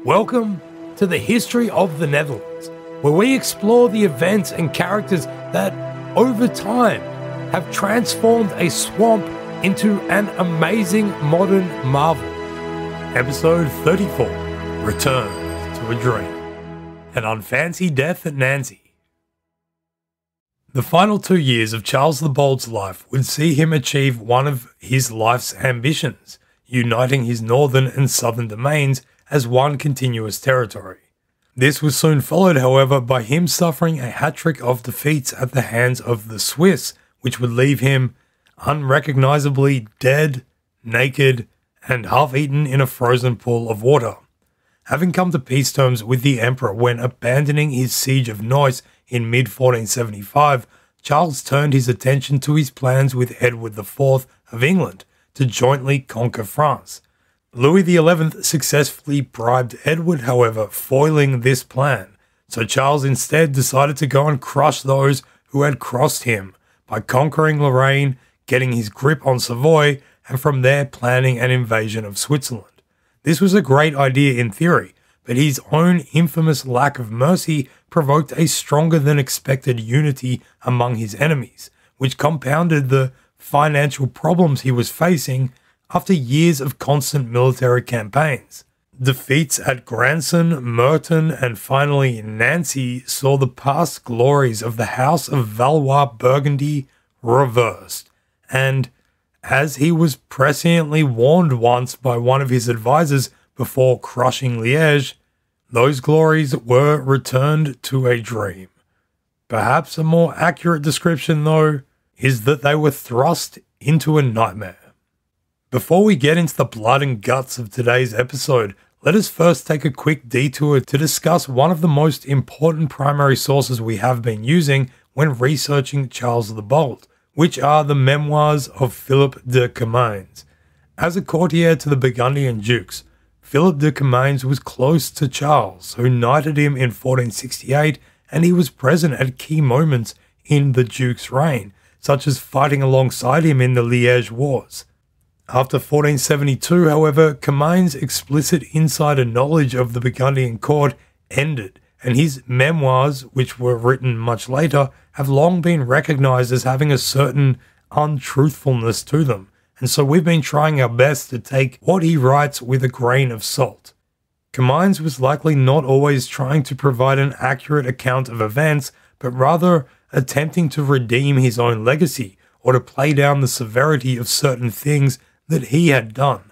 Welcome to the History of the Netherlands, where we explore the events and characters that, over time, have transformed a swamp into an amazing modern marvel. Episode 34, Return to a Dream, an unfancy death at Nancy. The final 2 years of Charles the Bold's life would see him achieve one of his life's ambitions, uniting his northern and southern domains as one continuous territory. This was soon followed, however, by him suffering a hat-trick of defeats at the hands of the Swiss, which would leave him unrecognisably dead, naked, and half-eaten in a frozen pool of water. Having come to peace terms with the Emperor when abandoning his siege of Neuss in mid-1475, Charles turned his attention to his plans with Edward IV of England to jointly conquer France. Louis XI successfully bribed Edward, however, foiling this plan, so Charles instead decided to go and crush those who had crossed him by conquering Lorraine, getting his grip on Savoy, and from there planning an invasion of Switzerland. This was a great idea in theory, but his own infamous lack of mercy provoked a stronger than expected unity among his enemies, which compounded the financial problems he was facing after years of constant military campaigns. Defeats at Granson, Murten, and finally Nancy saw the past glories of the House of Valois-Burgundy reversed, and as he was presciently warned once by one of his advisors before crushing Liege, those glories were returned to a dream. Perhaps a more accurate description, though, is that they were thrust into a nightmare. Before we get into the blood and guts of today's episode, let us first take a quick detour to discuss one of the most important primary sources we have been using when researching Charles the Bold, which are the memoirs of Philip de Comines. As a courtier to the Burgundian dukes, Philip de Comines was close to Charles, who knighted him in 1468, and he was present at key moments in the duke's reign, such as fighting alongside him in the Liege Wars. After 1472, however, Comines' explicit insider knowledge of the Burgundian court ended, and his memoirs, which were written much later, have long been recognised as having a certain untruthfulness to them, and so we've been trying our best to take what he writes with a grain of salt. Comines was likely not always trying to provide an accurate account of events, but rather attempting to redeem his own legacy, or to play down the severity of certain things that he had done.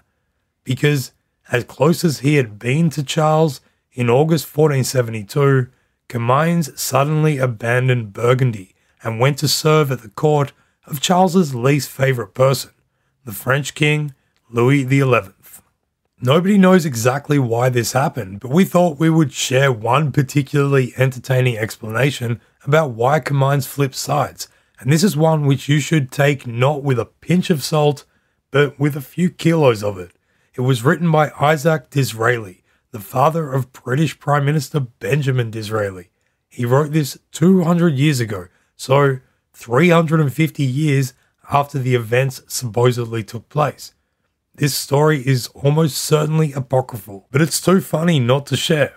Because, as close as he had been to Charles, in August 1472, Comines suddenly abandoned Burgundy and went to serve at the court of Charles's least favourite person, the French king, Louis XI. Nobody knows exactly why this happened, but we thought we would share one particularly entertaining explanation about why Comines flipped sides, and this is one which you should take not with a pinch of salt, but with a few kilos of it. It was written by Isaac Disraeli, the father of British Prime Minister Benjamin Disraeli. He wrote this 200 years ago, so 350 years after the events supposedly took place. This story is almost certainly apocryphal, but it's too funny not to share.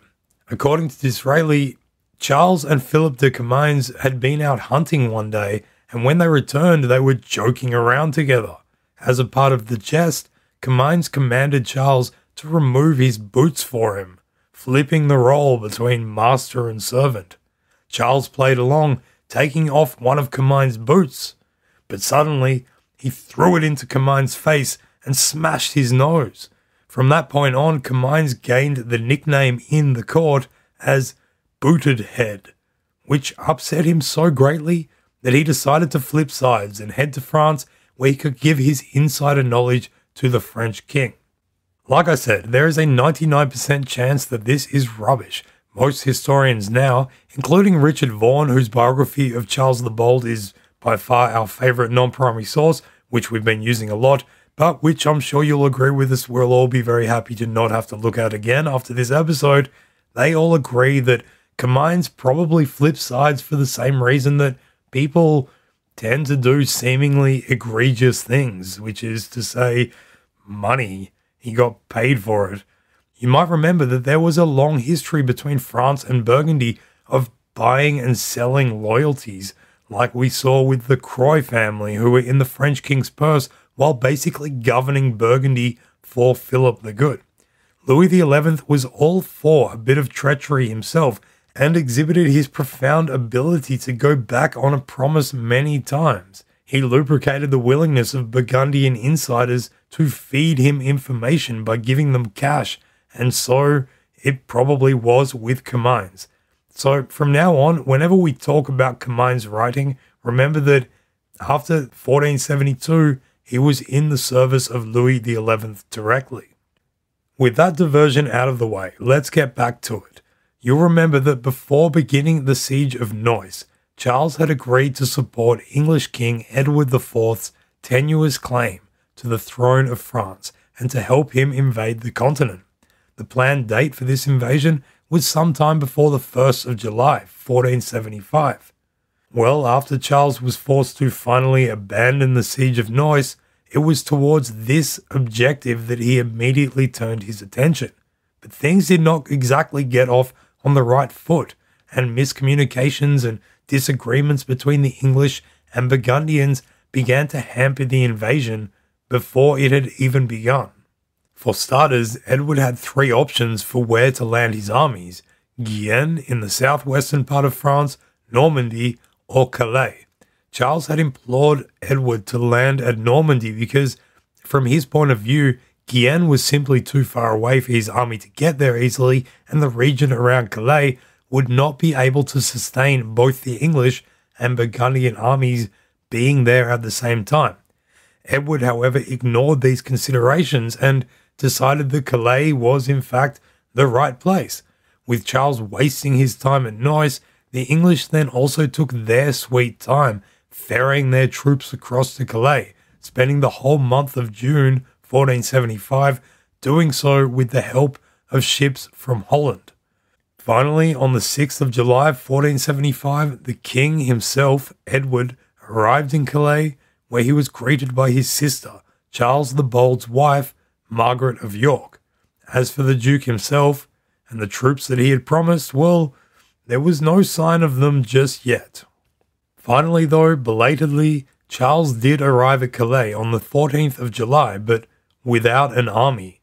According to Disraeli, Charles and Philip de Comines had been out hunting one day, and when they returned, they were joking around together. As a part of the jest, Comines commanded Charles to remove his boots for him, flipping the role between master and servant. Charles played along, taking off one of Comines' boots, but suddenly he threw it into Comines' face and smashed his nose. From that point on, Comines gained the nickname in the court as Booted Head, which upset him so greatly that he decided to flip sides and head to France, where he could give his insider knowledge to the French king. Like I said, there is a 99% chance that this is rubbish. Most historians now, including Richard Vaughan, whose biography of Charles the Bold is by far our favourite non-primary source, which we've been using a lot, but which I'm sure you'll agree with us we'll all be very happy to not have to look at again after this episode, they all agree that Comines probably flipped sides for the same reason that people tend to do seemingly egregious things, which is to say money. He got paid for it. You might remember that there was a long history between France and Burgundy of buying and selling loyalties, like we saw with the Croy family, who were in the French king's purse while basically governing Burgundy for Philip the Good. Louis XI was all for a bit of treachery himself and exhibited his profound ability to go back on a promise many times. He lubricated the willingness of Burgundian insiders to feed him information by giving them cash, and so it probably was with Comines. So from now on, whenever we talk about Comines' writing, remember that after 1472, he was in the service of Louis XI directly. With that diversion out of the way, let's get back to it. You'll remember that before beginning the siege of Neuss, Charles had agreed to support English King Edward IV's tenuous claim to the throne of France and to help him invade the continent. The planned date for this invasion was sometime before the 1st of July, 1475. Well, after Charles was forced to finally abandon the siege of Neuss, it was towards this objective that he immediately turned his attention. But things did not exactly get off on the right foot, and miscommunications and disagreements between the English and Burgundians began to hamper the invasion before it had even begun. For starters, Edward had three options for where to land his armies: Guyenne in the southwestern part of France, Normandy, or Calais. Charles had implored Edward to land at Normandy because, from his point of view, Guyenne was simply too far away for his army to get there easily, and the region around Calais would not be able to sustain both the English and Burgundian armies being there at the same time. Edward, however, ignored these considerations and decided that Calais was in fact the right place. With Charles wasting his time at Neuss, the English then also took their sweet time ferrying their troops across to Calais, spending the whole month of June 1475 doing so with the help of ships from Holland. Finally, on the 6th of July 1475, the king himself, Edward, arrived in Calais, where he was greeted by his sister, Charles the Bold's wife, Margaret of York. As for the Duke himself and the troops that he had promised, well, there was no sign of them just yet. Finally, though, belatedly, Charles did arrive at Calais on the 14th of July, but without an army.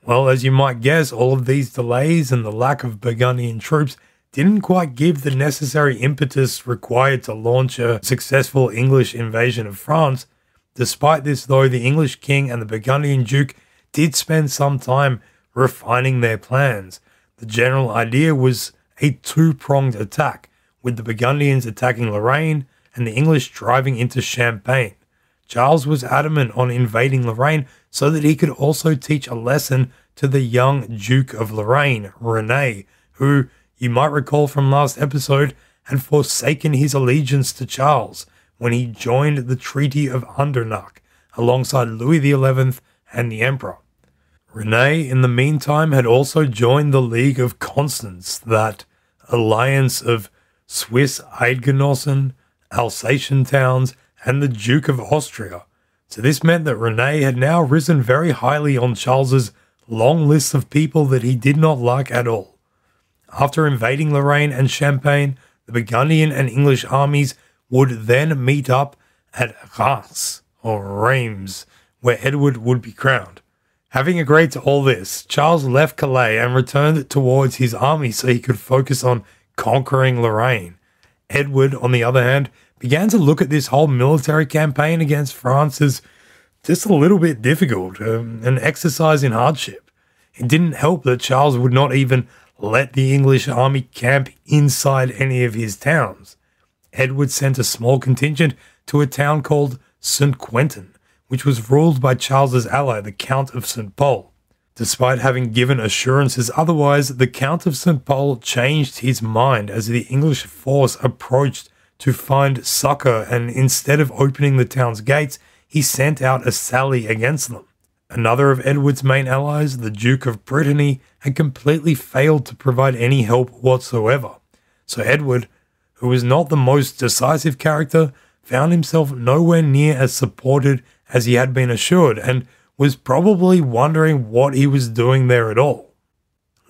Well, as you might guess, all of these delays and the lack of Burgundian troops didn't quite give the necessary impetus required to launch a successful English invasion of France. Despite this, though, the English king and the Burgundian duke did spend some time refining their plans. The general idea was a two-pronged attack, with the Burgundians attacking Lorraine and the English driving into Champagne. Charles was adamant on invading Lorraine so that he could also teach a lesson to the young Duke of Lorraine, René, who, you might recall from last episode, had forsaken his allegiance to Charles when he joined the Treaty of Andernach alongside Louis XI and the Emperor. René, in the meantime, had also joined the League of Constance, that alliance of Swiss Eidgenossen, Alsatian towns, and the Duke of Austria. So this meant that René had now risen very highly on Charles's long list of people that he did not like at all. After invading Lorraine and Champagne, the Burgundian and English armies would then meet up at Reims, or Reims, where Edward would be crowned. Having agreed to all this, Charles left Calais and returned towards his army so he could focus on conquering Lorraine. Edward, on the other hand, began to look at this whole military campaign against France as just a little bit difficult, an exercise in hardship. It didn't help that Charles would not even let the English army camp inside any of his towns. Edward sent a small contingent to a town called St. Quentin, which was ruled by Charles's ally, the Count of St. Pol. Despite having given assurances otherwise, the Count of St. Pol changed his mind as the English force approached to find succor, and instead of opening the town's gates, he sent out a sally against them. Another of Edward's main allies, the Duke of Brittany, had completely failed to provide any help whatsoever. So Edward, who was not the most decisive character, found himself nowhere near as supported as he had been assured, and was probably wondering what he was doing there at all.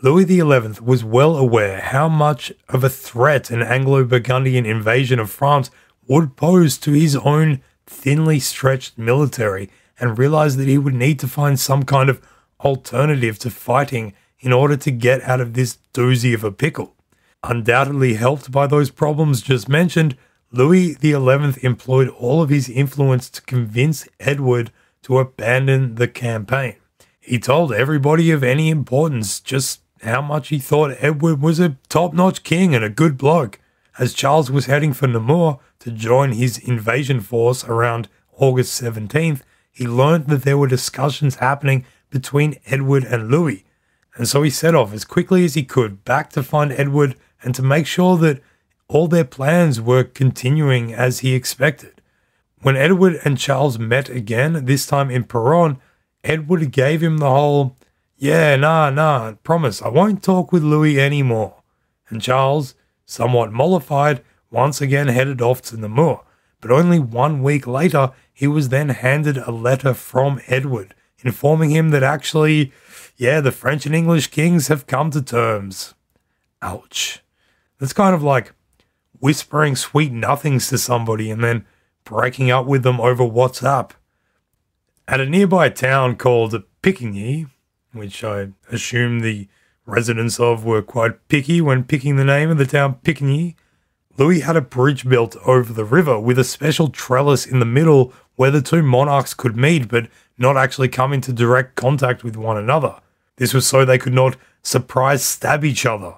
Louis XI was well aware how much of a threat an Anglo-Burgundian invasion of France would pose to his own thinly stretched military, and realized that he would need to find some kind of alternative to fighting in order to get out of this doozy of a pickle. Undoubtedly helped by those problems just mentioned, Louis XI employed all of his influence to convince Edward to abandon the campaign. He told everybody of any importance just how much he thought Edward was a top-notch king and a good bloke. As Charles was heading for Namur to join his invasion force around August 17th, he learned that there were discussions happening between Edward and Louis, and so he set off as quickly as he could back to find Edward and to make sure that all their plans were continuing as he expected. When Edward and Charles met again, this time in Peronne, Edward gave him the whole, "Yeah, nah, promise, I won't talk with Louis anymore." And Charles, somewhat mollified, once again headed off to Namur. But only 1 week later, he was then handed a letter from Edward, informing him that actually, the French and English kings have come to terms. Ouch. That's kind of like whispering sweet nothings to somebody and then breaking up with them over WhatsApp. At a nearby town called Picquigny, which I assume the residents of were quite picky when picking the name of the town Picquigny, Louis had a bridge built over the river with a special trellis in the middle where the two monarchs could meet but not actually come into direct contact with one another. This was so they could not surprise stab each other.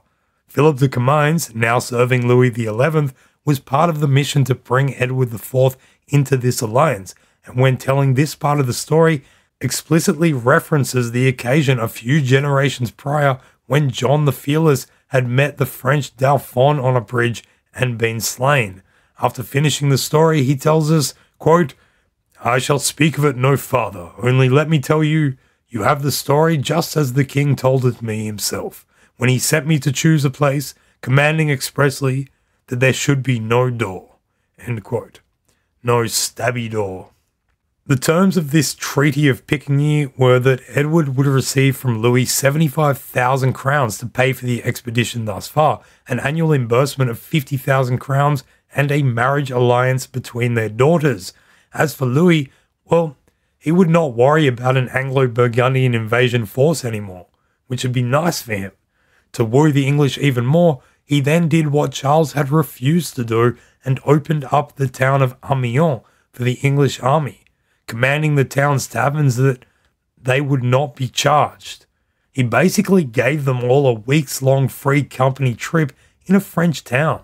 Philip de Comines, now serving Louis XI, was part of the mission to bring Edward IV into this alliance, and when telling this part of the story, explicitly references the occasion a few generations prior when John the Fearless had met the French Dauphin on a bridge and been slain. After finishing the story, he tells us, quote, "I shall speak of it no farther, only let me tell you, you have the story just as the king told it me himself, when he sent me to choose a place, commanding expressly that there should be no door." End quote. No stabby door. The terms of this Treaty of Picquigny were that Edward would receive from Louis 75,000 crowns to pay for the expedition thus far, an annual reimbursement of 50,000 crowns, and a marriage alliance between their daughters. As for Louis, well, he would not worry about an Anglo-Burgundian invasion force anymore, which would be nice for him. To woo the English even more, he then did what Charles had refused to do and opened up the town of Amiens for the English army, commanding the town's taverns that they would not be charged. He basically gave them all a weeks-long free company trip in a French town,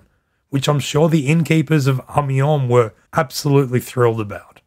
which I'm sure the innkeepers of Amiens were absolutely thrilled about.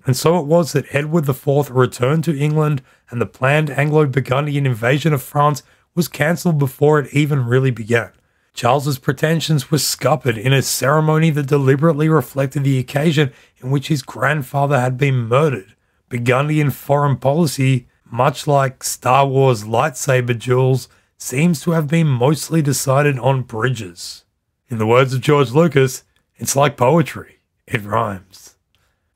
And so it was that Edward IV returned to England, and the planned Anglo-Burgundian invasion of France was cancelled before it even really began. Charles's pretensions were scuppered in a ceremony that deliberately reflected the occasion in which his grandfather had been murdered. Burgundian foreign policy, much like Star Wars lightsaber duels, seems to have been mostly decided on bridges. In the words of George Lucas, it's like poetry. It rhymes.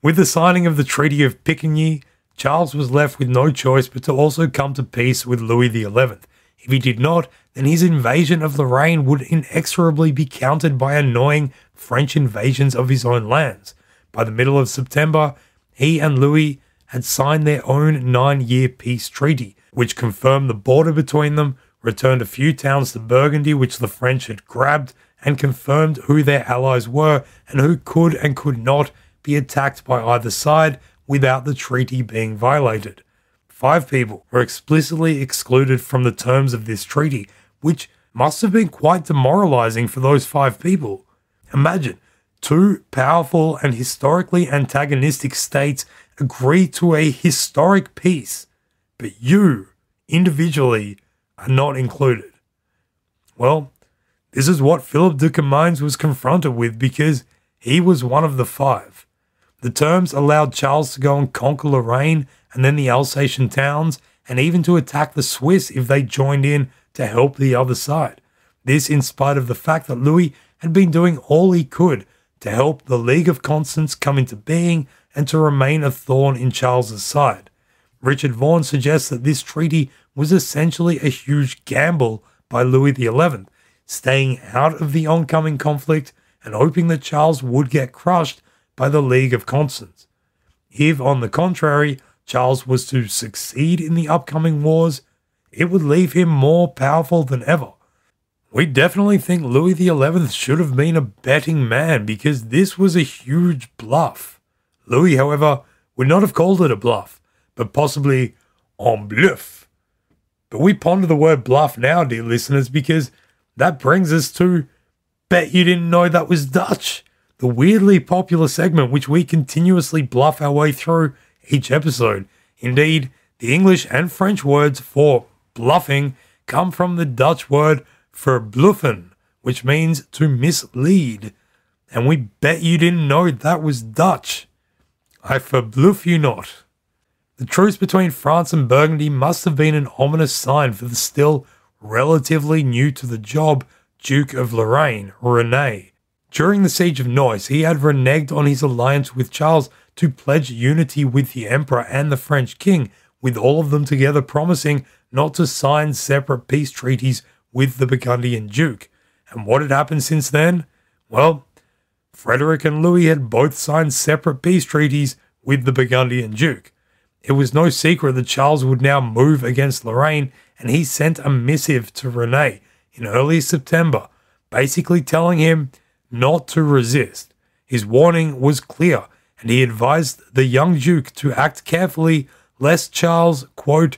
With the signing of the Treaty of Picquigny, Charles was left with no choice but to also come to peace with Louis XI. If he did not, then his invasion of Lorraine would inexorably be countered by annoying French invasions of his own lands. By the middle of September, he and Louis had signed their own 9-year peace treaty, which confirmed the border between them, returned a few towns to Burgundy which the French had grabbed, and confirmed who their allies were and who could and could not be attacked by either side without the treaty being violated. 5 people were explicitly excluded from the terms of this treaty, which must have been quite demoralizing for those 5 people. Imagine, 2 powerful and historically antagonistic states agree to a historic peace, but you, individually, are not included. Well, this is what Philip de Comines was confronted with because he was one of the 5. The terms allowed Charles to go and conquer Lorraine and then the Alsatian towns, and even to attack the Swiss if they joined in to help the other side. This in spite of the fact that Louis had been doing all he could to help the League of Constance come into being and to remain a thorn in Charles's side. Richard Vaughan suggests that this treaty was essentially a huge gamble by Louis XI, staying out of the oncoming conflict and hoping that Charles would get crushed by the League of Constance. If, on the contrary, Charles was to succeed in the upcoming wars, it would leave him more powerful than ever. We definitely think Louis XI should have been a betting man because this was a huge bluff. Louis, however, would not have called it a bluff, but possibly en bluff. But we ponder the word bluff now, dear listeners, because that brings us to Bet You Didn't Know That Was Dutch, the weirdly popular segment which we continuously bluff our way through each episode. Indeed, the English and French words for bluffing come from the Dutch word verbluffen, which means to mislead. And we bet you didn't know that was Dutch. I verbluff you not. The truce between France and Burgundy must have been an ominous sign for the still relatively new to the job Duke of Lorraine, René. During the siege of Neuss, he had reneged on his alliance with Charles to pledge unity with the Emperor and the French King, with all of them together promising not to sign separate peace treaties with the Burgundian Duke. And what had happened since then? Well, Frederick and Louis had both signed separate peace treaties with the Burgundian Duke. It was no secret that Charles would now move against Lorraine, and he sent a missive to René in early September, basically telling him not to resist. His warning was clear, and he advised the young Duke to act carefully lest Charles, quote,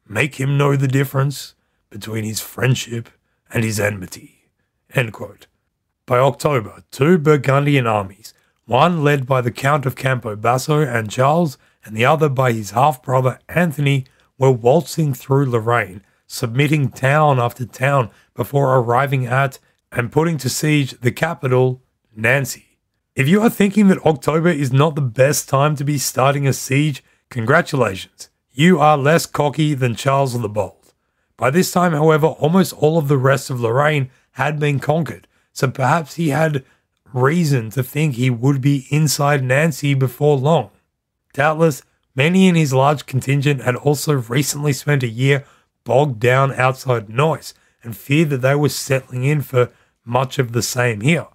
make him know the difference between his friendship and his enmity, end quote. By October, two Burgundian armies, one led by the Count of Campobasso and Charles, and the other by his half-brother Anthony, were waltzing through Lorraine, submitting town after town before arriving at and putting to siege the capital, Nancy. If you are thinking that October is not the best time to be starting a siege, congratulations. You are less cocky than Charles the Bold. By this time, however, almost all of the rest of Lorraine had been conquered, so perhaps he had reason to think he would be inside Nancy before long. Doubtless, many in his large contingent had also recently spent a year bogged down outside Neuss and feared that they were settling in for much of the same here.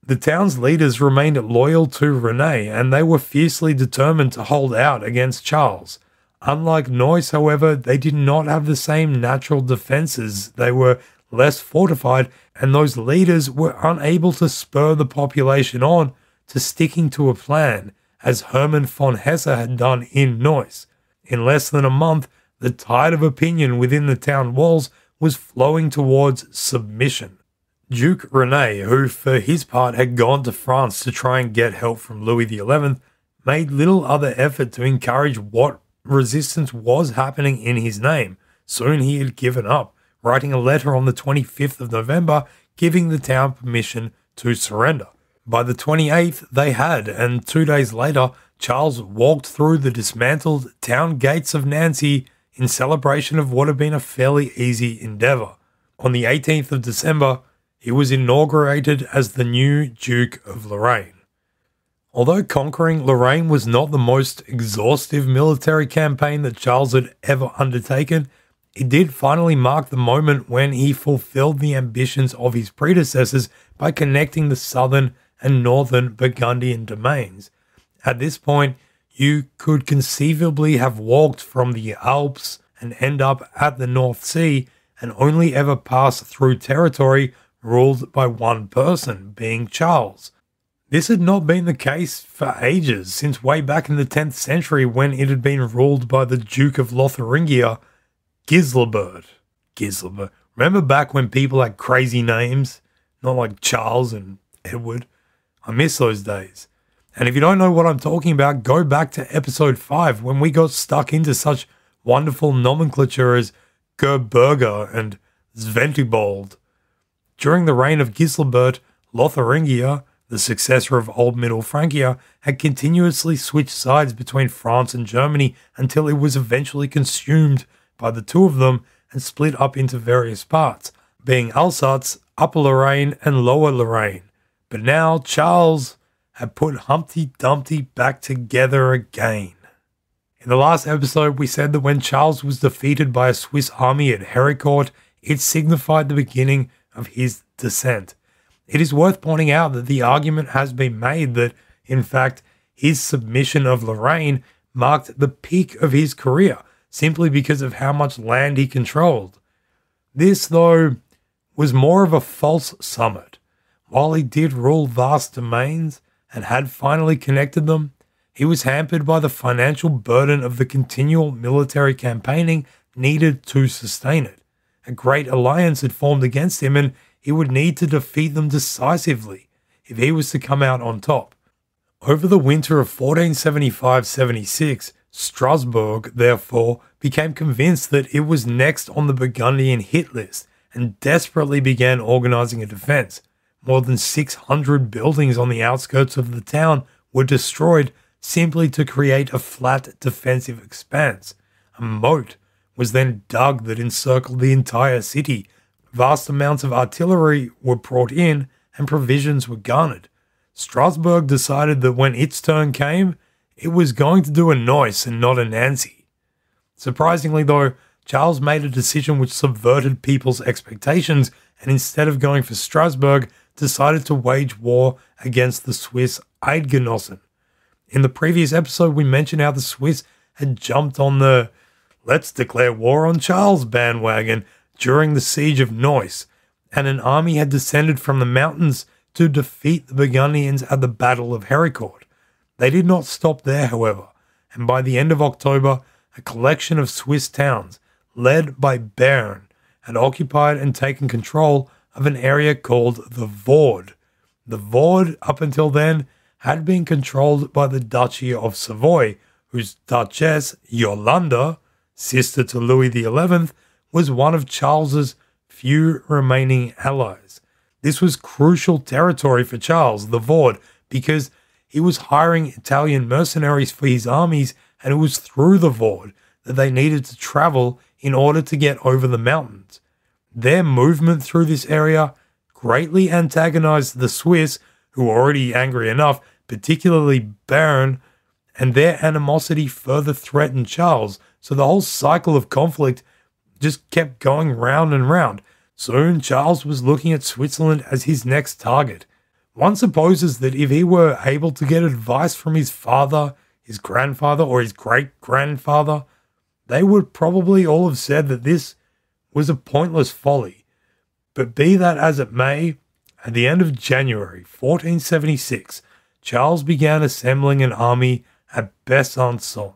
The town's leaders remained loyal to René, and they were fiercely determined to hold out against Charles. Unlike Neuss, however, they did not have the same natural defences. They were less fortified, and those leaders were unable to spur the population on to sticking to a plan, as Hermann von Hesse had done in Neuss. In less than a month, the tide of opinion within the town walls was flowing towards submission. Duke René, who for his part had gone to France to try and get help from Louis XI, made little other effort to encourage what resistance was happening in his name. Soon he had given up, writing a letter on the 25th of November giving the town permission to surrender. By the 28th they had, and 2 days later Charles walked through the dismantled town gates of Nancy in celebration of what had been a fairly easy endeavour. On the 18th of December, he was inaugurated as the new Duke of Lorraine. Although conquering Lorraine was not the most exhaustive military campaign that Charles had ever undertaken, it did finally mark the moment when he fulfilled the ambitions of his predecessors by connecting the southern and northern Burgundian domains. At this point, you could conceivably have walked from the Alps and end up at the North Sea and only ever pass through territory ruled by one person, being Charles. This had not been the case for ages, since way back in the 10th century when it had been ruled by the Duke of Lotharingia, Giselbert. Remember back when people had crazy names? Not like Charles and Edward. I miss those days. And if you don't know what I'm talking about, go back to episode 5 when we got stuck into such wonderful nomenclature as Gerberger and Sventibold. During the reign of Giselbert, Lotharingia, the successor of Old Middle Francia, had continuously switched sides between France and Germany until it was eventually consumed by the two of them and split up into various parts, being Alsace, Upper Lorraine, and Lower Lorraine. But now Charles had put Humpty Dumpty back together again. In the last episode, we said that when Charles was defeated by a Swiss army at Héricourt, it signified the beginning of his descent. It is worth pointing out that the argument has been made that, in fact, his submission of Lorraine marked the peak of his career, simply because of how much land he controlled. This, though, was more of a false summit. While he did rule vast domains and had finally connected them, he was hampered by the financial burden of the continual military campaigning needed to sustain it. A great alliance had formed against him, and he would need to defeat them decisively if he was to come out on top. Over the winter of 1475-76, Strasbourg, therefore, became convinced that it was next on the Burgundian hit list and desperately began organizing a defense. More than 600 buildings on the outskirts of the town were destroyed simply to create a flat defensive expanse. A moat was then dug that encircled the entire city. Vast amounts of artillery were brought in and provisions were garnered. Strasbourg decided that when its turn came, it was going to do a Neuss and not a Nancy. Surprisingly though, Charles made a decision which subverted people's expectations, and instead of going for Strasbourg, decided to wage war against the Swiss Eidgenossen. In the previous episode, we mentioned how the Swiss had jumped on the "let's declare war on Charles" bandwagon during the siege of Neuss, and an army had descended from the mountains to defeat the Burgundians at the Battle of Héricourt. They did not stop there, however, and by the end of October, a collection of Swiss towns, led by Bern, had occupied and taken control of an area called the Vaud. The Vaud, up until then, had been controlled by the Duchy of Savoy, whose Duchess Yolande, sister to Louis XI, was one of Charles's few remaining allies. This was crucial territory for Charles, the Vaud, because he was hiring Italian mercenaries for his armies, and it was through the Vaud that they needed to travel in order to get over the mountains. Their movement through this area greatly antagonized the Swiss, who were already angry enough, particularly Bern, and their animosity further threatened Charles, so the whole cycle of conflict just kept going round and round. Soon Charles was looking at Switzerland as his next target. One supposes that if he were able to get advice from his father, his grandfather, or his great-grandfather, they would probably all have said that this was a pointless folly. But be that as it may, at the end of January 1476, Charles began assembling an army at Besançon,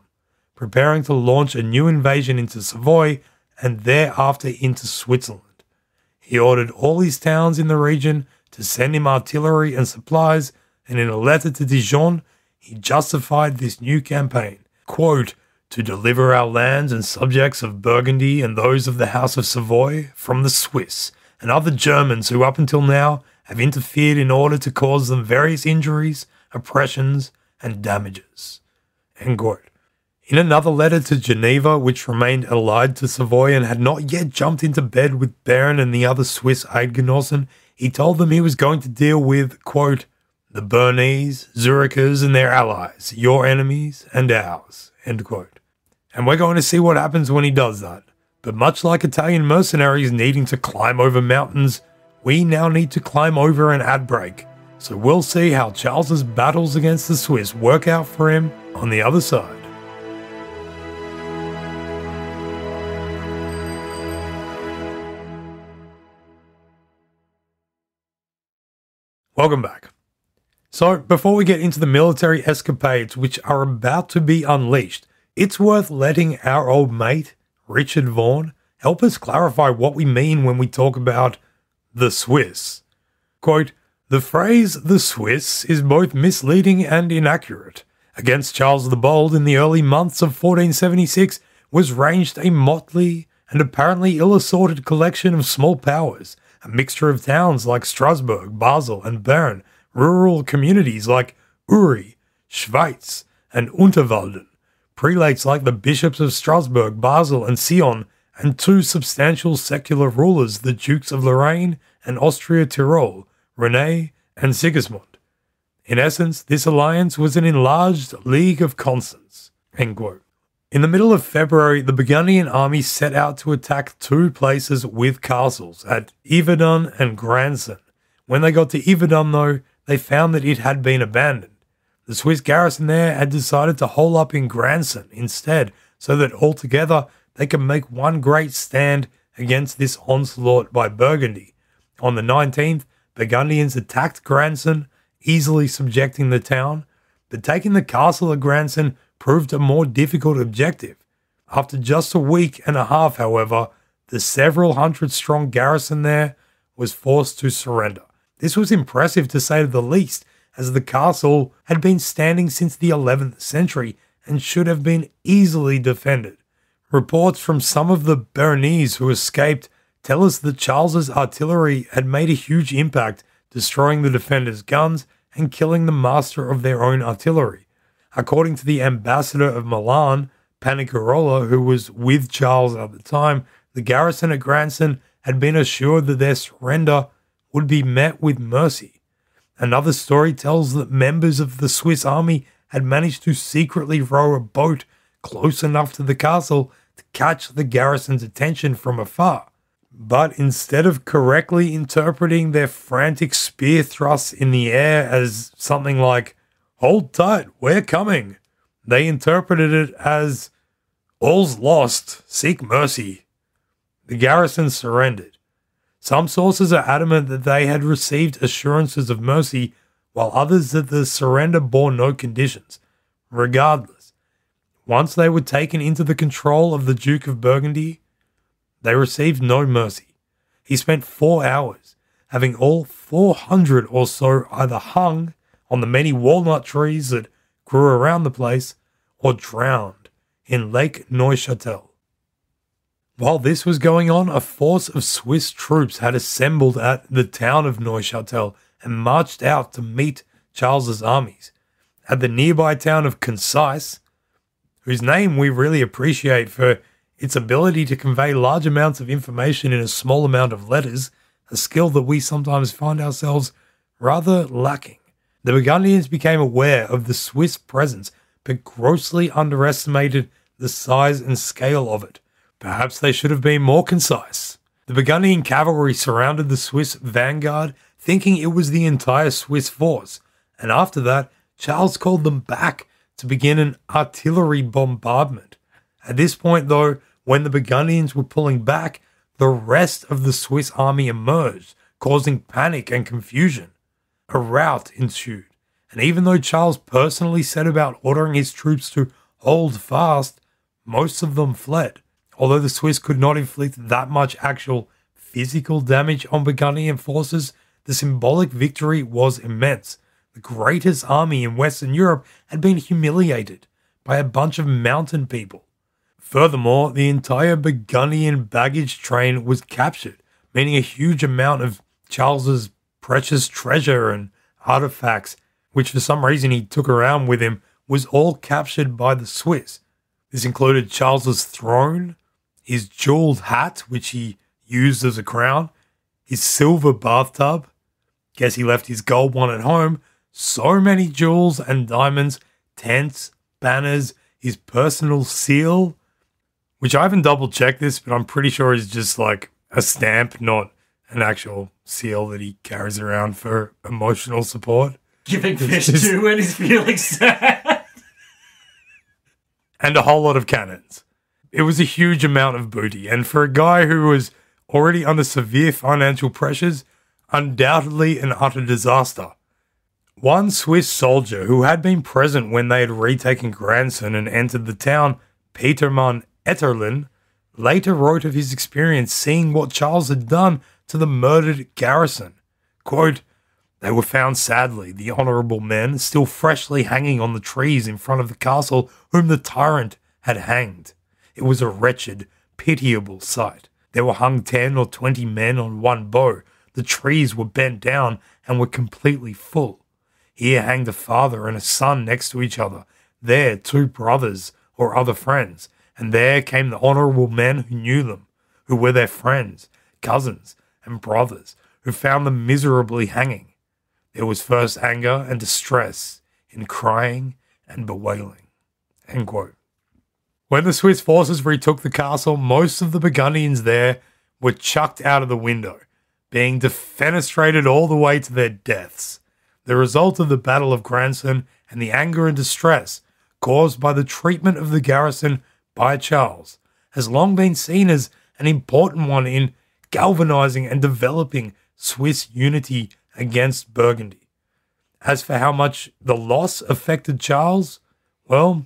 preparing to launch a new invasion into Savoy and thereafter into Switzerland. He ordered all his towns in the region to send him artillery and supplies, and in a letter to Dijon, he justified this new campaign, quote, "to deliver our lands and subjects of Burgundy and those of the House of Savoy from the Swiss and other Germans who up until now have interfered in order to cause them various injuries, oppressions, and damages." End quote. In another letter to Geneva, which remained allied to Savoy and had not yet jumped into bed with Bern and the other Swiss Eidgenossen, he told them he was going to deal with, quote, "the Bernese, Zurichers and their allies, your enemies and ours," end quote. And we're going to see what happens when he does that. But much like Italian mercenaries needing to climb over mountains, we now need to climb over an ad break. So we'll see how Charles's battles against the Swiss work out for him on the other side. Welcome back. So, before we get into the military escapades which are about to be unleashed, it's worth letting our old mate, Richard Vaughan, help us clarify what we mean when we talk about the Swiss. Quote, "The phrase the Swiss is both misleading and inaccurate. Against Charles the Bold in the early months of 1476 was ranged a motley and apparently ill-assorted collection of small powers, a mixture of towns like Strasbourg, Basel, and Bern, rural communities like Uri, Schweitz, and Unterwalden, prelates like the bishops of Strasbourg, Basel, and Sion, and two substantial secular rulers, the Dukes of Lorraine and Austria-Tyrol, René and Sigismund. In essence, this alliance was an enlarged League of Constance." End quote. In the middle of February, the Burgundian army set out to attack two places with castles, at Yverdon and Granson. When they got to Yverdon, though, they found that it had been abandoned. The Swiss garrison there had decided to hole up in Granson instead, so that altogether they could make one great stand against this onslaught by Burgundy. On the 19th, Burgundians attacked Granson, easily subjecting the town, but taking the castle of Granson proved a more difficult objective. After just a week and a half, however, the several hundred-strong garrison there was forced to surrender. This was impressive to say the least, as the castle had been standing since the 11th century and should have been easily defended. Reports from some of the Bernese who escaped tell us that Charles's artillery had made a huge impact, destroying the defenders' guns and killing the master of their own artillery. According to the ambassador of Milan, Panicarola, who was with Charles at the time, the garrison at Granson had been assured that their surrender would be met with mercy. Another story tells that members of the Swiss army had managed to secretly row a boat close enough to the castle to catch the garrison's attention from afar. But instead of correctly interpreting their frantic spear thrusts in the air as something like, "Hold tight, we're coming," they interpreted it as, "All's lost, seek mercy." The garrison surrendered. Some sources are adamant that they had received assurances of mercy, while others that the surrender bore no conditions. Regardless, once they were taken into the control of the Duke of Burgundy, they received no mercy. He spent 4 hours, having all 400 or so either hung on the many walnut trees that grew around the place, or drowned in Lake Neuchâtel. While this was going on, a force of Swiss troops had assembled at the town of Neuchâtel and marched out to meet Charles's armies. At the nearby town of Concise, whose name we really appreciate for its ability to convey large amounts of information in a small amount of letters, a skill that we sometimes find ourselves rather lacking. The Burgundians became aware of the Swiss presence, but grossly underestimated the size and scale of it. Perhaps they should have been more concise. The Burgundian cavalry surrounded the Swiss vanguard, thinking it was the entire Swiss force, and after that, Charles called them back to begin an artillery bombardment. At this point, though, when the Burgundians were pulling back, the rest of the Swiss army emerged, causing panic and confusion. A rout ensued, and even though Charles personally set about ordering his troops to hold fast, most of them fled. Although the Swiss could not inflict that much actual physical damage on Burgundian forces, the symbolic victory was immense. The greatest army in Western Europe had been humiliated by a bunch of mountain people. Furthermore, the entire Burgundian baggage train was captured, meaning a huge amount of Charles's precious treasure and artifacts, which for some reason he took around with him, was all captured by the Swiss. This included Charles's throne, his jeweled hat, which he used as a crown, his silver bathtub. Guess he left his gold one at home. So many jewels and diamonds, tents, banners, his personal seal, which I haven't double checked this, but I'm pretty sure is just like a stamp, not an actual seal that he carries around for emotional support. Giving fish to when he's feeling sad. And a whole lot of cannons. It was a huge amount of booty, and for a guy who was already under severe financial pressures, undoubtedly an utter disaster. One Swiss soldier who had been present when they had retaken Granson and entered the town, Petermann Etterlin, later wrote of his experience seeing what Charles had done to the murdered garrison. Quote, "They were found sadly, the honourable men, still freshly hanging on the trees in front of the castle whom the tyrant had hanged. It was a wretched, pitiable sight. There were hung 10 or 20 men on one bow. The trees were bent down and were completely full. Here hanged a father and a son next to each other. There 2 brothers or other friends. And there came the honourable men who knew them, who were their friends, cousins, and brothers, who found them miserably hanging. There was first anger and distress in crying and bewailing." End quote. When the Swiss forces retook the castle, most of the Burgundians there were chucked out of the window, being defenestrated all the way to their deaths. The result of the Battle of Granson and the anger and distress caused by the treatment of the garrison by Charles has long been seen as an important one in galvanizing and developing Swiss unity against Burgundy. As for how much the loss affected Charles, well,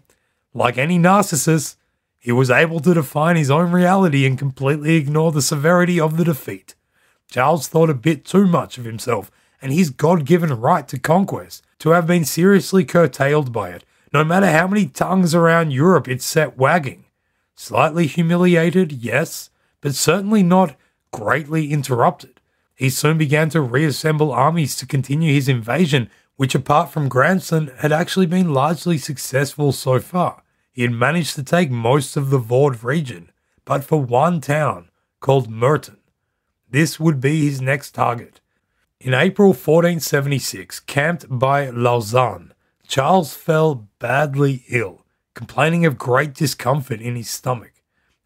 like any narcissist, he was able to define his own reality and completely ignore the severity of the defeat. Charles thought a bit too much of himself and his God-given right to conquest to have been seriously curtailed by it, no matter how many tongues around Europe it set wagging. Slightly humiliated, yes, but certainly not greatly interrupted. He soon began to reassemble armies to continue his invasion, which apart from Granson had actually been largely successful so far. He had managed to take most of the Vaud region, but for one town called Murten. This would be his next target. In April 1476, camped by Lausanne, Charles fell badly ill, complaining of great discomfort in his stomach.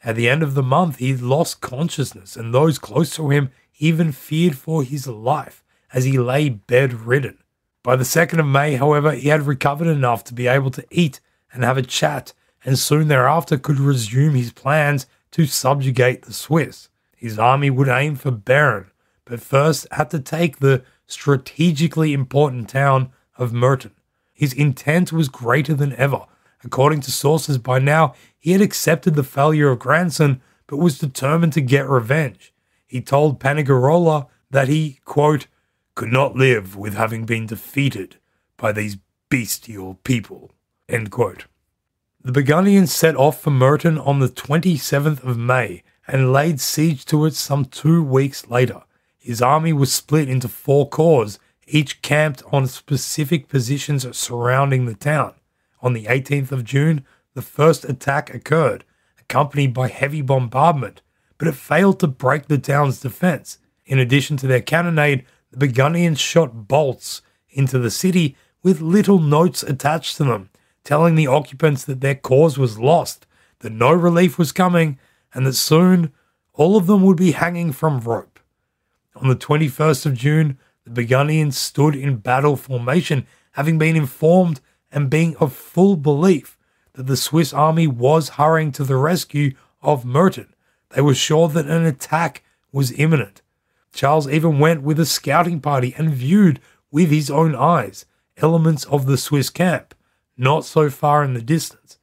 At the end of the month, he lost consciousness, and those close to him even feared for his life as he lay bedridden. By the 2nd of May, however, he had recovered enough to be able to eat and have a chat, and soon thereafter could resume his plans to subjugate the Swiss. His army would aim for Bern, but first had to take the strategically important town of Murten. His intent was greater than ever. According to sources, by now he had accepted the failure of Granson, but was determined to get revenge. He told Panigarola that he, quote, could not live with having been defeated by these bestial people, end quote. The Burgundians set off for Murten on the 27th of May and laid siege to it some 2 weeks later. His army was split into 4 corps, each camped on specific positions surrounding the town. On the 18th of June, the first attack occurred, accompanied by heavy bombardment, but it failed to break the town's defense. In addition to their cannonade, the Burgundians shot bolts into the city with little notes attached to them, telling the occupants that their cause was lost, that no relief was coming, and that soon all of them would be hanging from rope. On the 21st of June, the Burgundians stood in battle formation, having been informed and being of full belief that the Swiss army was hurrying to the rescue of Murten. They were sure that an attack was imminent. Charles even went with a scouting party and viewed with his own eyes elements of the Swiss camp, not so far in the distance.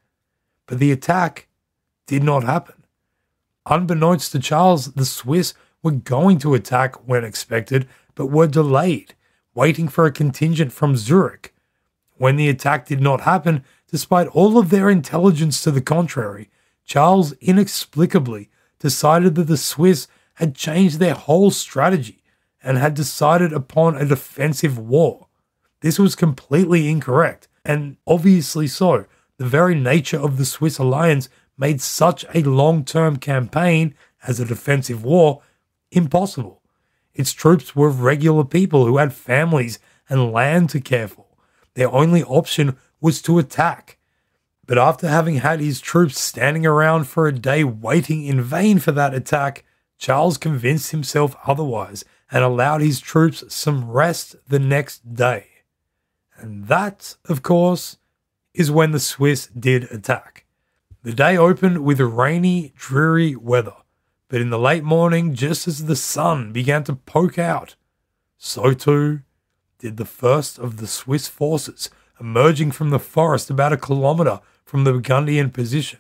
But the attack did not happen. Unbeknownst to Charles, the Swiss were going to attack when expected, but were delayed, waiting for a contingent from Zurich. When the attack did not happen, despite all of their intelligence to the contrary, Charles inexplicably decided that the Swiss had changed their whole strategy and had decided upon a defensive war. This was completely incorrect, and obviously so. The very nature of the Swiss alliance made such a long-term campaign as a defensive war impossible. Its troops were regular people who had families and land to care for. Their only option was to attack. But after having had his troops standing around for a day waiting in vain for that attack, Charles convinced himself otherwise and allowed his troops some rest the next day. And that, of course, is when the Swiss did attack. The day opened with rainy, dreary weather, but in the late morning, just as the sun began to poke out, so too did the first of the Swiss forces emerging from the forest about a kilometre from the Burgundian position.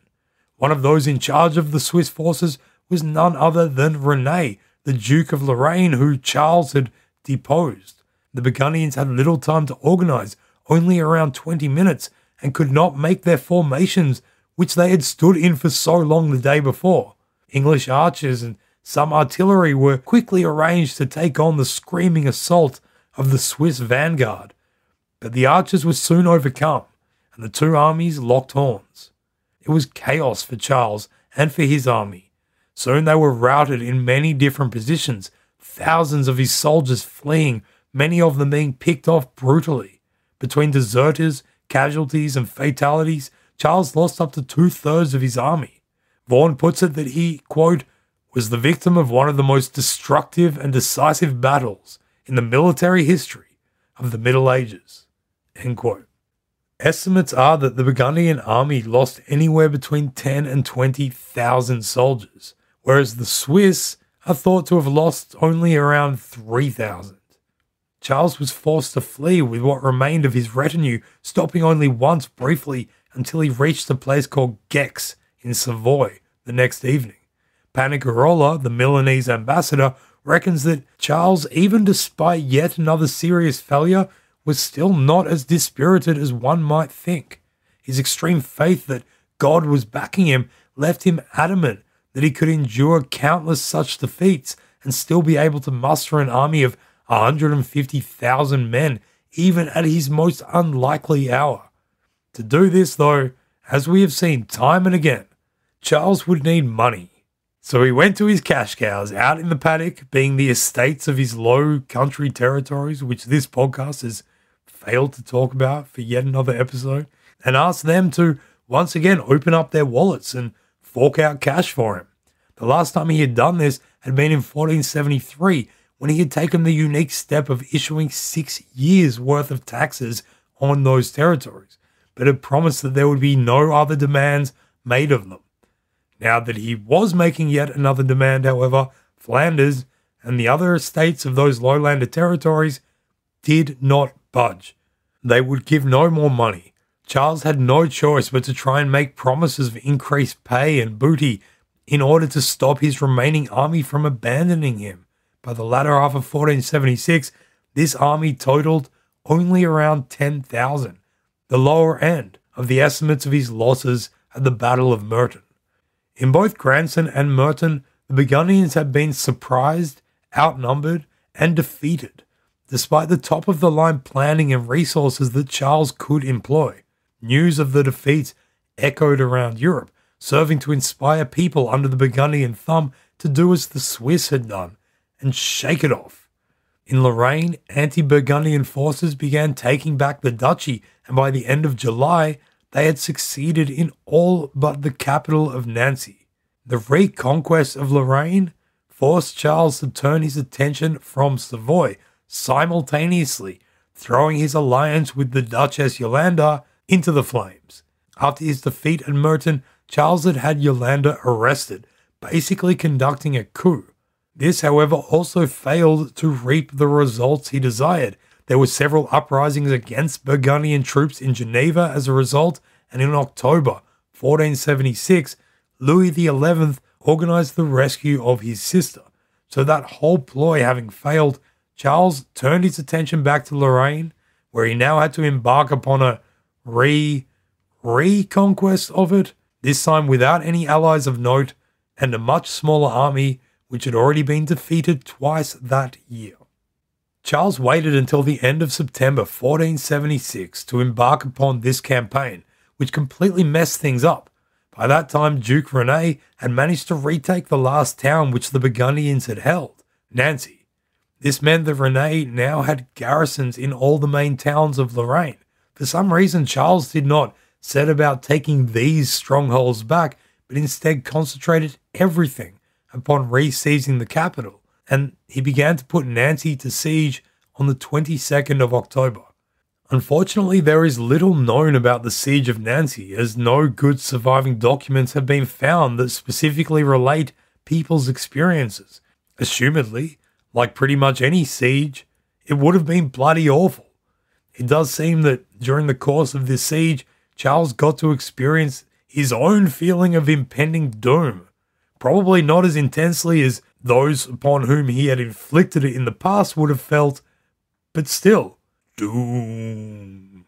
One of those in charge of the Swiss forces was none other than René, the Duke of Lorraine, who Charles had deposed. The Burgundians had little time to organise, only around 20 minutes, and could not make their formations, which they had stood in for so long the day before. English archers and some artillery were quickly arranged to take on the screaming assault of the Swiss vanguard, but the archers were soon overcome, and the two armies locked horns. It was chaos for Charles and for his army. Soon they were routed in many different positions, thousands of his soldiers fleeing, many of them being picked off brutally. Between deserters, casualties, and fatalities, Charles lost up to 2/3 of his army. Vaughan puts it that he, quote, was the victim of one of the most destructive and decisive battles in the military history of the Middle Ages, end quote. Estimates are that the Burgundian army lost anywhere between 10 and 20,000 soldiers, whereas the Swiss are thought to have lost only around 3,000. Charles was forced to flee with what remained of his retinue, stopping only once briefly until he reached a place called Gex in Savoy the next evening. Panigarola, the Milanese ambassador, reckons that Charles, even despite yet another serious failure, was still not as dispirited as one might think. His extreme faith that God was backing him left him adamant that he could endure countless such defeats and still be able to muster an army of 150,000 men, even at his most unlikely hour. To do this, though, as we have seen time and again, Charles would need money. So he went to his cash cows out in the paddock, being the estates of his low country territories, which this podcast has failed to talk about for yet another episode, and asked them to once again open up their wallets and fork out cash for him. The last time he had done this had been in 1473, when he had taken the unique step of issuing 6 years' worth of taxes on those territories, but had promised that there would be no other demands made of them. Now that he was making yet another demand, however, Flanders and the other estates of those lowlander territories did not budge. They would give no more money. Charles had no choice but to try and make promises of increased pay and booty in order to stop his remaining army from abandoning him. By the latter half of 1476, this army totaled only around 10,000, the lower end of the estimates of his losses at the Battle of Murten. In both Granson and Murten, the Burgundians had been surprised, outnumbered, and defeated, despite the top-of-the-line planning and resources that Charles could employ. News of the defeats echoed around Europe, serving to inspire people under the Burgundian thumb to do as the Swiss had done, and shake it off. In Lorraine, anti-Burgundian forces began taking back the duchy, and by the end of July, they had succeeded in all but the capital of Nancy. The reconquest of Lorraine forced Charles to turn his attention from Savoy, simultaneously throwing his alliance with the Duchess Yolanda into the flames. After his defeat at Murten, Charles had Yolanda arrested, basically conducting a coup. This, however, also failed to reap the results he desired. There were several uprisings against Burgundian troops in Geneva as a result, and in October 1476, Louis XI organized the rescue of his sister. So that whole ploy having failed, Charles turned his attention back to Lorraine, where he now had to embark upon a reconquest of it, this time without any allies of note and a much smaller army which had already been defeated twice that year. Charles waited until the end of September 1476 to embark upon this campaign, which completely messed things up. By that time, Duke René had managed to retake the last town which the Burgundians had held, Nancy. This meant that René now had garrisons in all the main towns of Lorraine. For some reason, Charles did not set about taking these strongholds back, but instead concentrated everything upon re-seizing the capital, and he began to put Nancy to siege on the 22nd of October. Unfortunately, there is little known about the siege of Nancy, as no good surviving documents have been found that specifically relate people's experiences. Assumedly, like pretty much any siege, it would have been bloody awful. It does seem that during the course of this siege, Charles got to experience his own feeling of impending doom. Probably not as intensely as those upon whom he had inflicted it in the past would have felt, but still, doom.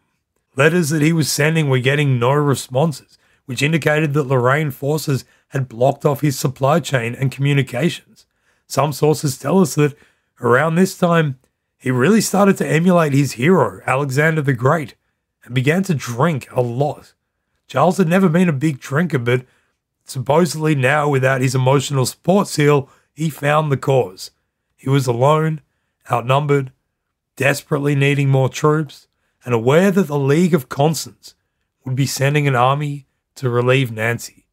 Letters that he was sending were getting no responses, which indicated that Lorraine forces had blocked off his supply chain and communications. Some sources tell us that around this time, he really started to emulate his hero, Alexander the Great, and began to drink a lot. Charles had never been a big drinker, but supposedly now, without his emotional support seal, he found the cause. He was alone, outnumbered, desperately needing more troops, and aware that the League of Constance would be sending an army to relieve Nancy.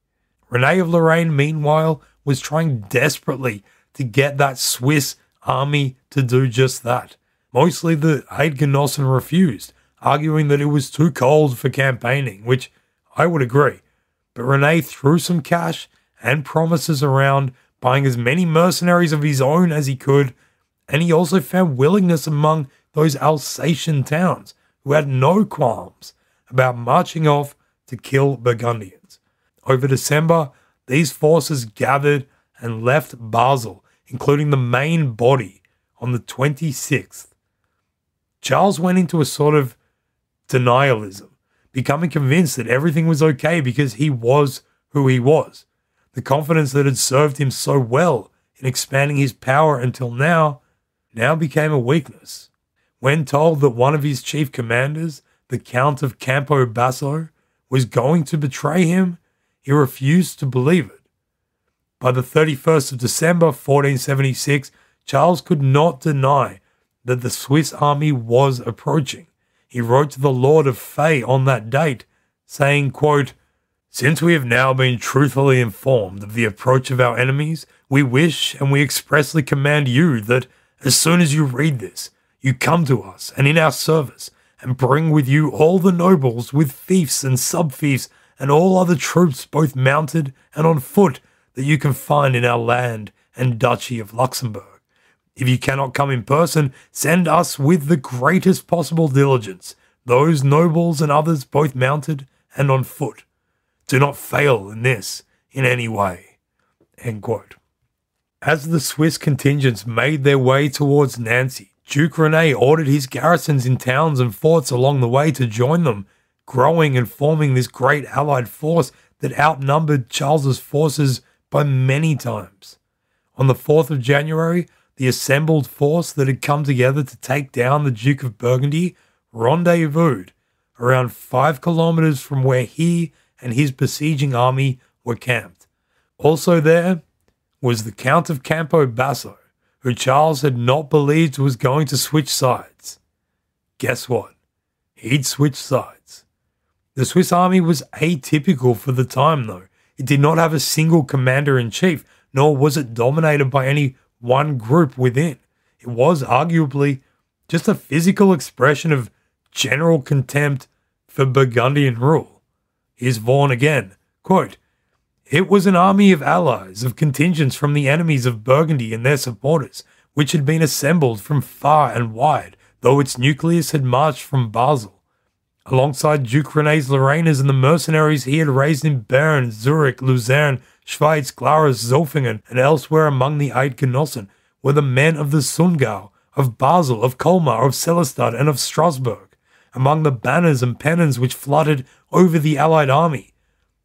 Rene of Lorraine, meanwhile, was trying desperately to get that Swiss army to do just that. Mostly the Eidgenossen refused, arguing that it was too cold for campaigning, which I would agree. But Rene threw some cash and promises around, buying as many mercenaries of his own as he could, and he also found willingness among those Alsatian towns who had no qualms about marching off to kill Burgundians. Over December, these forces gathered and left Basel, including the main body, on the 26th. Charles went into a sort of denialism, becoming convinced that everything was okay because he was who he was. The confidence that had served him so well in expanding his power until now became a weakness. When told that one of his chief commanders, the Count of Campo Basso, was going to betray him, he refused to believe it. By the 31st of December 1476, Charles could not deny that the Swiss army was approaching. He wrote to the Lord of Fay on that date, saying, quote, "Since we have now been truthfully informed of the approach of our enemies, we wish and we expressly command you that, as soon as you read this, you come to us and in our service, and bring with you all the nobles with fiefs and sub-fiefs and all other troops both mounted and on foot that you can find in our land and Duchy of Luxembourg. If you cannot come in person, send us with the greatest possible diligence those nobles and others both mounted and on foot. Do not fail in this in any way." End quote. As the Swiss contingents made their way towards Nancy, Duke Rene ordered his garrisons in towns and forts along the way to join them, growing and forming this great allied force that outnumbered Charles's forces by many times. On the 4th of January, the assembled force that had come together to take down the Duke of Burgundy rendezvoused around 5 kilometers from where he and his besieging army were camped. Also there was the Count of Campo Basso, who Charles had not believed was going to switch sides. Guess what? He'd switched sides. The Swiss army was atypical for the time, though. It did not have a single commander-in-chief, nor was it dominated by any one group within. It was arguably just a physical expression of general contempt for Burgundian rule. Here's Vaughan again, quote, "It was an army of allies, of contingents from the enemies of Burgundy and their supporters, which had been assembled from far and wide, though its nucleus had marched from Basel. Alongside Duke René's Lorrainers and the mercenaries he had raised in Bern, Zurich, Luzerne, Schweiz, Glarus, Zofingen, and elsewhere among the Eidgenossen were the men of the Sundgau, of Basel, of Colmar, of Sélestat, and of Strasbourg. Among the banners and pennons which fluttered over the allied army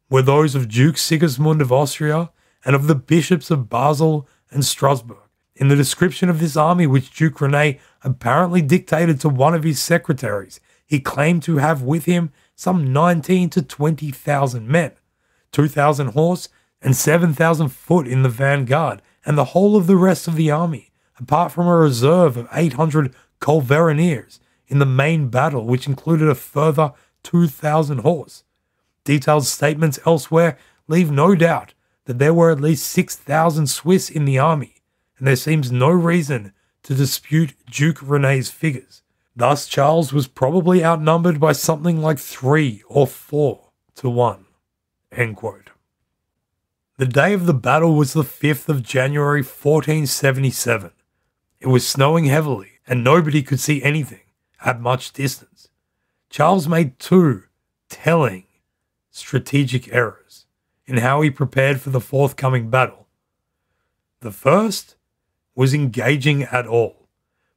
were those of Duke Sigismund of Austria and of the bishops of Basel and Strasbourg. In the description of this army which Duke René apparently dictated to one of his secretaries, he claimed to have with him some 19 to 20,000 men, 2,000 horse and 7,000 foot in the vanguard, and the whole of the rest of the army, apart from a reserve of 800 culveriniers in the main battle, which included a further 2,000 horse. Detailed statements elsewhere leave no doubt that there were at least 6,000 Swiss in the army, and there seems no reason to dispute Duke René's figures. Thus, Charles was probably outnumbered by something like 3 or 4 to 1. End quote. The day of the battle was the 5th of January 1477. It was snowing heavily, and nobody could see anything at much distance. Charles made 2 telling strategic errors in how he prepared for the forthcoming battle. The first was engaging at all.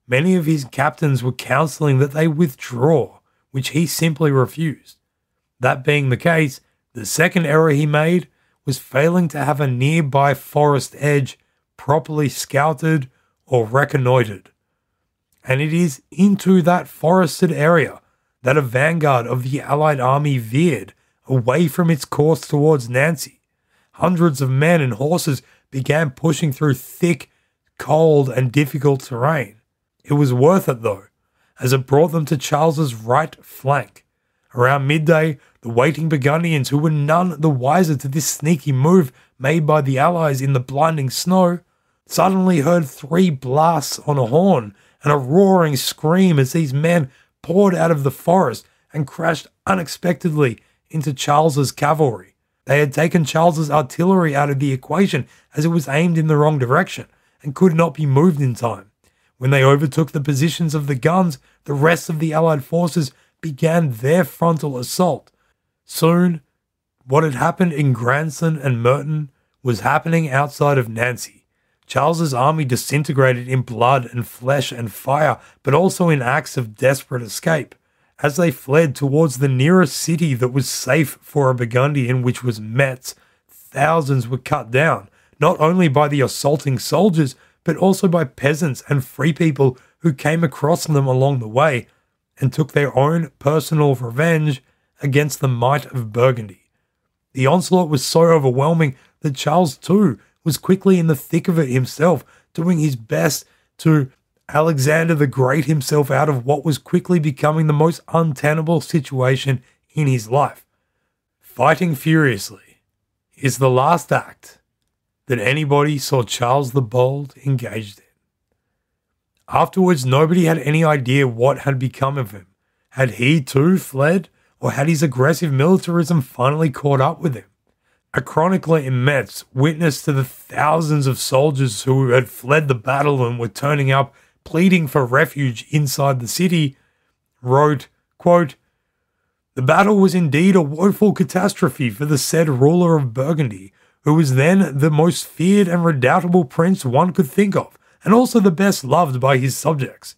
Many of his captains were counselling that they withdraw, which he simply refused. That being the case, the second error he made was failing to have a nearby forest edge properly scouted or reconnoitred. And it is into that forested area that a vanguard of the Allied army veered away from its course towards Nancy. Hundreds of men and horses began pushing through thick, cold, and difficult terrain. It was worth it, though, as it brought them to Charles's right flank. Around midday, the waiting Burgundians, who were none the wiser to this sneaky move made by the allies in the blinding snow, suddenly heard 3 blasts on a horn and a roaring scream as these men poured out of the forest and crashed unexpectedly into Charles's cavalry. They had taken Charles's artillery out of the equation as it was aimed in the wrong direction and could not be moved in time. When they overtook the positions of the guns, the rest of the Allied forces began their frontal assault. Soon, what had happened in Granson and Murten was happening outside of Nancy. Charles's army disintegrated in blood and flesh and fire, but also in acts of desperate escape. As they fled towards the nearest city that was safe for a Burgundian, which was Metz, thousands were cut down, not only by the assaulting soldiers, but also by peasants and free people who came across them along the way and took their own personal revenge against the might of Burgundy. The onslaught was so overwhelming that Charles too was quickly in the thick of it himself, doing his best to Alexander the Great himself out of what was quickly becoming the most untenable situation in his life. Fighting furiously is the last act that anybody saw Charles the Bold engaged in. Afterwards, nobody had any idea what had become of him. Had he too fled, or had his aggressive militarism finally caught up with him? A chronicler in Metz, witness to the thousands of soldiers who had fled the battle and were turning up pleading for refuge inside the city, wrote, quote, "The battle was indeed a woeful catastrophe for the said ruler of Burgundy, who was then the most feared and redoubtable prince one could think of, and also the best loved by his subjects."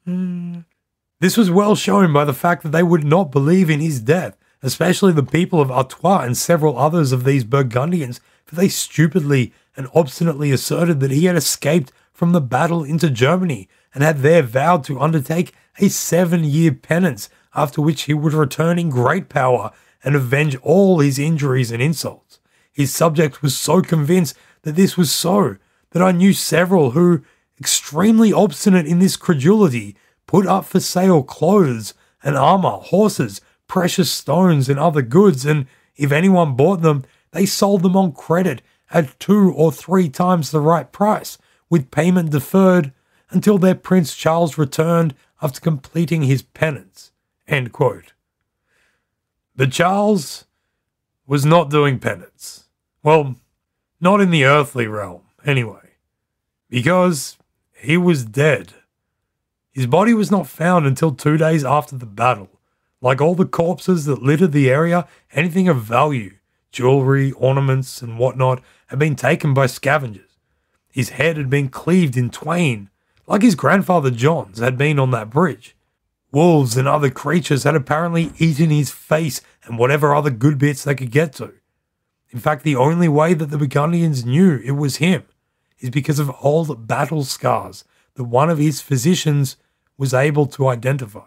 This was well shown by the fact that they would not believe in his death, especially the people of Artois and several others of these Burgundians, for they stupidly and obstinately asserted that he had escaped from the battle into Germany and had there vowed to undertake a 7-year penance, after which he would return in great power and avenge all his injuries and insults. His subject was so convinced that this was so, that I knew several who, extremely obstinate in this credulity, put up for sale clothes and armour, horses, precious stones and other goods, and if anyone bought them, they sold them on credit at 2 or 3 times the right price, with payment deferred until their Prince Charles returned after completing his penance. End quote. But Charles was not doing penance. Well, not in the earthly realm, anyway, because he was dead. His body was not found until 2 days after the battle. Like all the corpses that littered the area, anything of value, jewelry, ornaments, and whatnot, had been taken by scavengers. His head had been cleaved in twain, like his grandfather John's had been on that bridge. Wolves and other creatures had apparently eaten his face and whatever other good bits they could get to. In fact, the only way that the Burgundians knew it was him is because of old battle scars that one of his physicians was able to identify.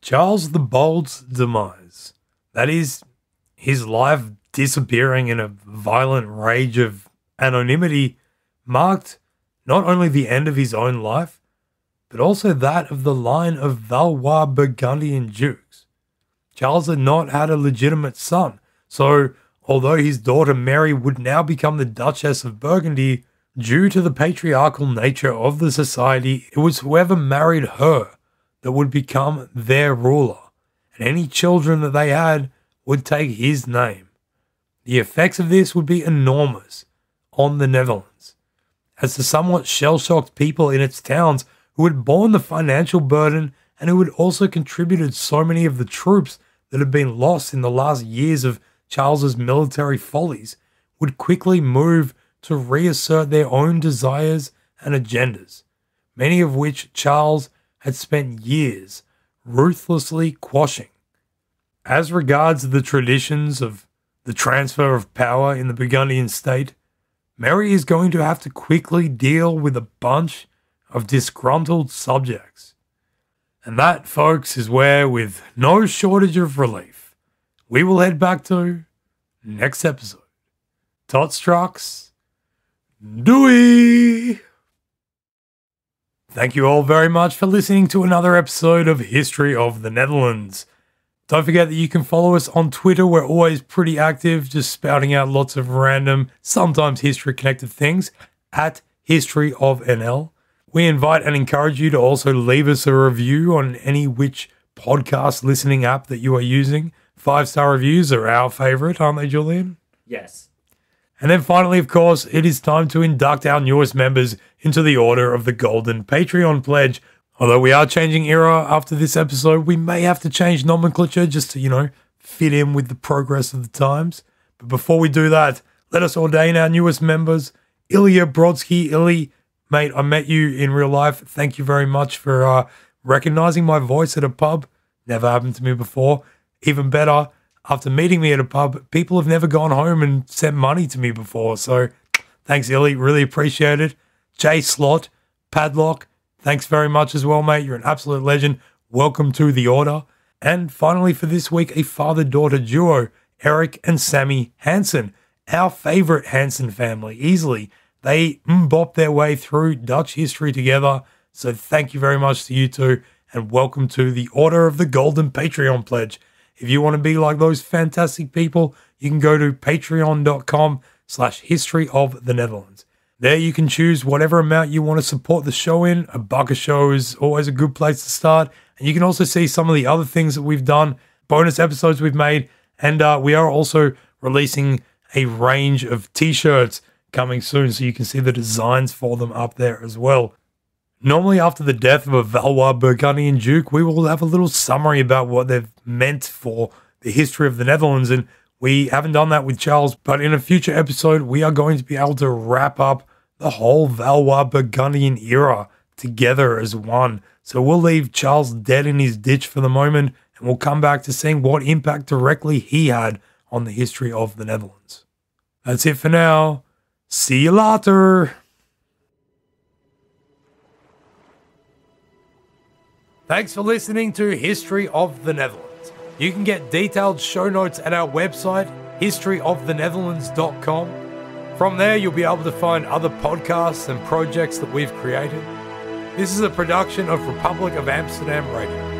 Charles the Bold's demise, that is, his life disappearing in a violent rage of anonymity, marked not only the end of his own life, but also that of the line of Valois-Burgundian dukes. Charles had not had a legitimate son, so although his daughter Mary would now become the Duchess of Burgundy, due to the patriarchal nature of the society, it was whoever married her that would become their ruler, and any children that they had would take his name. The effects of this would be enormous on the Netherlands, as the somewhat shell-shocked people in its towns who had borne the financial burden and who had also contributed so many of the troops that had been lost in the last years of Charles's military follies would quickly move to reassert their own desires and agendas, many of which Charles had spent years ruthlessly quashing. As regards the traditions of the transfer of power in the Burgundian state, Mary is going to have to quickly deal with a bunch of disgruntled subjects. And that, folks, is where, with no shortage of relief, we will head back to next episode. Tot straks, doei! Thank you all very much for listening to another episode of History of the Netherlands. Don't forget that you can follow us on Twitter. We're always pretty active, just spouting out lots of random, sometimes history-connected things, at History of NL. We invite and encourage you to also leave us a review on any which podcast listening app that you are using. 5-star reviews are our favorite, aren't they, Julian? Yes. And then finally, of course, it is time to induct our newest members into the Order of the Golden Patreon Pledge. Although we are changing era after this episode, we may have to change nomenclature just to, fit in with the progress of the times. But before we do that, let us ordain our newest members. Ilya Brodsky. Illy, mate, I met you in real life. Thank you very much for recognizing my voice at a pub. Never happened to me before. Even better, after meeting me at a pub, people have never gone home and sent money to me before. So thanks, Illy. Really appreciate it. Jay Slot, Padlock, thanks very much as well, mate. You're an absolute legend. Welcome to the Order. And finally for this week, a father-daughter duo, Eric and Sammy Hansen. Our favorite Hansen family, easily. They bopped their way through Dutch history together. So thank you very much to you two. And welcome to the Order of the Golden Patreon Pledge. If you want to be like those fantastic people, you can go to patreon.com/history of the Netherlands. There you can choose whatever amount you want to support the show in. A buck a show is always a good place to start. And you can also see some of the other things that we've done, bonus episodes we've made. And we are also releasing a range of t-shirts coming soon. So you can see the designs for them up there as well. Normally after the death of a Valois-Burgundian duke, we will have a little summary about what they've meant for the history of the Netherlands. And we haven't done that with Charles, but in a future episode, we are going to be able to wrap up the whole Valois-Burgundian era together as one. So we'll leave Charles dead in his ditch for the moment, and we'll come back to seeing what impact directly he had on the history of the Netherlands. That's it for now. See you later. Thanks for listening to History of the Netherlands. You can get detailed show notes at our website, historyofthenetherlands.com. From there, you'll be able to find other podcasts and projects that we've created. This is a production of Republic of Amsterdam Radio.